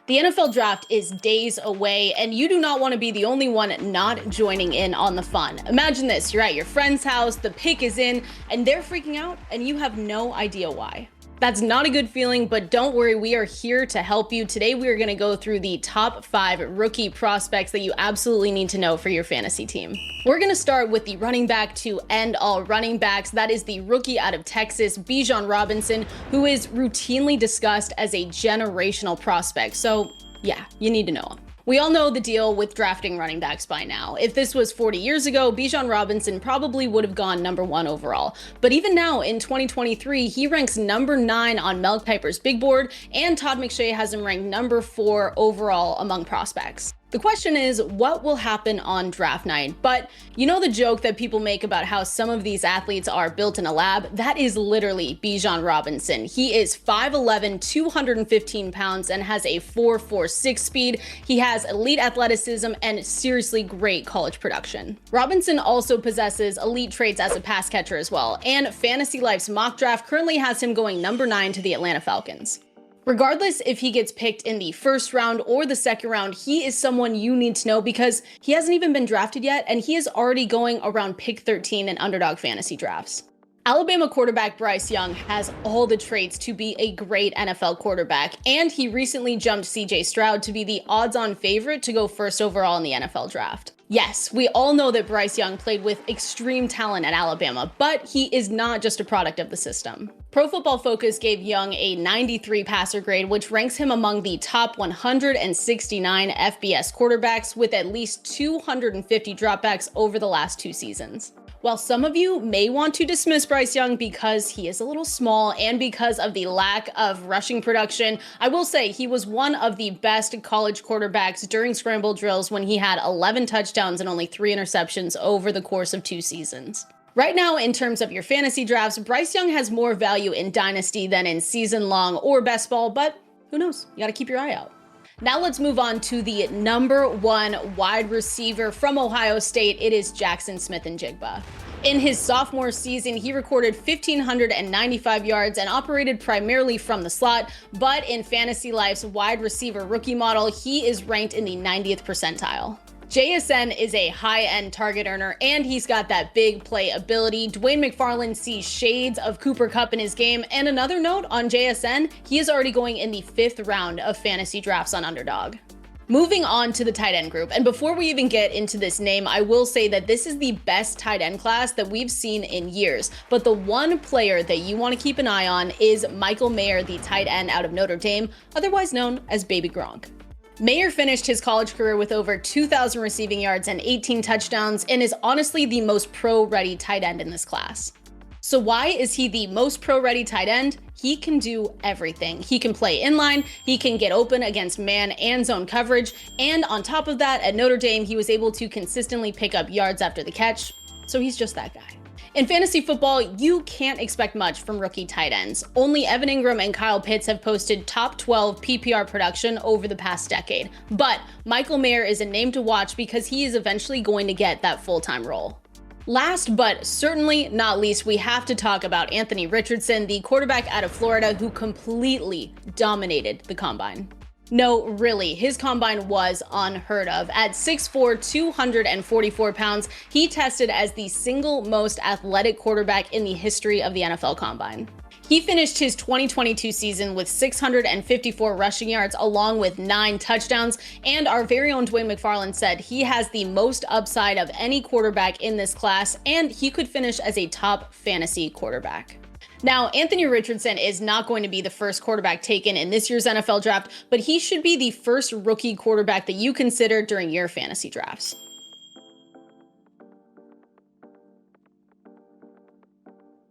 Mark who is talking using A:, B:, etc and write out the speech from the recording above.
A: The NFL draft is days away, and you do not want to be the only one not joining in on the fun. Imagine this, you're at your friend's house, the pick is in, and they're freaking out, and you have no idea why. That's not a good feeling, but don't worry, we are here to help you. Today, we are going to go through the top 5 rookie prospects that you absolutely need to know for your fantasy team. We're going to start with the running back to end all running backs. That is the rookie out of Texas, Bijan Robinson, who is routinely discussed as a generational prospect. So yeah, you need to know him. We all know the deal with drafting running backs by now. If this was 40 years ago, Bichon Robinson probably would have gone number 1 overall. But even now in 2023, he ranks number 9 on Mel Kiper's big board, and Todd McShay has him ranked number 4 overall among prospects. The question is, what will happen on draft night? But you know the joke that people make about how some of these athletes are built in a lab? That is literally Bijan Robinson. He is 5'11", 215 pounds, and has a 4.46 speed. He has elite athleticism and seriously great college production. Robinson also possesses elite traits as a pass catcher as well, and Fantasy Life's mock draft currently has him going number 9 to the Atlanta Falcons. Regardless if he gets picked in the first round or the second round, he is someone you need to know because he hasn't even been drafted yet, and he is already going around pick 13 in underdog fantasy drafts. Alabama quarterback Bryce Young has all the traits to be a great NFL quarterback, and he recently jumped CJ Stroud to be the odds-on favorite to go first overall in the NFL draft. Yes, we all know that Bryce Young played with extreme talent at Alabama, but he is not just a product of the system. Pro Football Focus gave Young a 93 passer grade, which ranks him among the top 169 FBS quarterbacks with at least 250 dropbacks over the last 2 seasons. While some of you may want to dismiss Bryce Young because he is a little small and because of the lack of rushing production, I will say he was one of the best college quarterbacks during scramble drills when he had 11 touchdowns and only 3 interceptions over the course of 2 seasons. Right now, in terms of your fantasy drafts, Bryce Young has more value in Dynasty than in season-long or best ball, but who knows? You gotta keep your eye out. Now let's move on to the number 1 wide receiver from Ohio State. It is Jaxon Smith-Njigba. In his sophomore season, he recorded 1,595 yards and operated primarily from the slot, but in Fantasy Life's wide receiver rookie model, he is ranked in the 90th percentile. JSN is a high-end target earner, and he's got that big play ability. Dwayne McFarland sees shades of Cooper Kupp in his game, and another note on JSN, he is already going in the 5th round of fantasy drafts on Underdog. Moving on to the tight end group, and before we even get into this name, I will say that this is the best tight end class that we've seen in years, but the one player that you want to keep an eye on is Michael Mayer, the tight end out of Notre Dame, otherwise known as Baby Gronk. Mayer finished his college career with over 2,000 receiving yards and 18 touchdowns and is honestly the most pro-ready tight end in this class. So why is he the most pro-ready tight end? He can do everything. He can play inline, he can get open against man and zone coverage, and on top of that, at Notre Dame, he was able to consistently pick up yards after the catch, so he's just that guy. In fantasy football, you can't expect much from rookie tight ends. Only Evan Ingram and Kyle Pitts have posted top 12 PPR production over the past decade. But Michael Mayer is a name to watch because he is eventually going to get that full-time role. Last but certainly not least, we have to talk about Anthony Richardson, the quarterback out of Florida who completely dominated the combine. No, really, his combine was unheard of. At 6'4", 244 pounds, he tested as the single most athletic quarterback in the history of the NFL combine. He finished his 2022 season with 654 rushing yards along with 9 touchdowns, and our very own Dwayne McFarland said he has the most upside of any quarterback in this class, and he could finish as a top fantasy quarterback. Now, Anthony Richardson is not going to be the first quarterback taken in this year's NFL draft, but he should be the first rookie quarterback that you consider during your fantasy drafts.